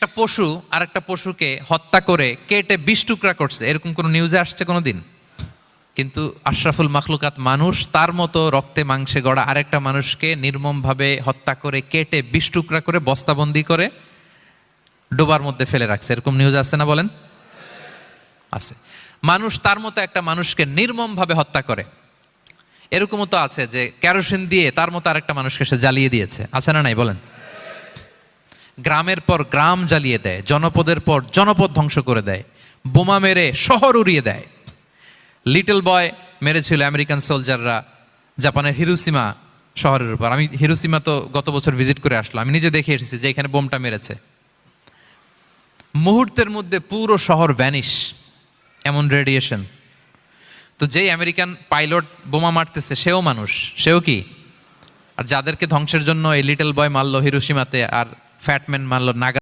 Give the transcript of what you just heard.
একটা পশু আর একটা পশুকে হত্যা করে কেটে 20 টুকরা করছে, এরকম কোনো নিউজে আসছে কোনোদিন? কিন্তু আশরাফুল মাখলুকাত মানুষ তার মতো রক্তে মাংসে গড়া আরেকটা মানুষকে নির্মমভাবে হত্যা করে কেটে 20 টুকরা করে বস্তাবন্দি করে ডোবার মধ্যে ফেলে রাখছে, এরকম নিউজ আছে না বলেন? আছে। মানুষ তার মতো একটা মানুষকে নির্মমভাবে হত্যা করে, এরকমও তো আছে যে কেরোসিন দিয়ে তার মতো আরেকটা মানুষকে সে জ্বালিয়ে দিয়েছে, আছে না নাই বলেন? গ্রামের পর গ্রাম জ্বালিয়ে দেয়, জনপদের পর জনপদ ধ্বংস করে দেয়, বোমা মেরে শহর উড়িয়ে দেয়। লিটল বয় মেরেছিল আমেরিকান সোলজাররা জাপানের হিরোশিমা শহরের উপর। আমি হিরোশিমা তো গত বছর ভিজিট করে আসলাম, আমি নিজে দেখে এসেছি যে এখানে বোমটা মেরেছে। মুহূর্তের মধ্যে পুরো শহর ভ্যানিশ, এমন রেডিয়েশন। তো যেই আমেরিকান পাইলট বোমা মারতেছে সেও মানুষ, সেও কি? আর যাদেরকে ধ্বংসের জন্য এই লিটল বয় মারলো হিরোশিমাতে আর ফ্যাটম্যান মারলো নাগা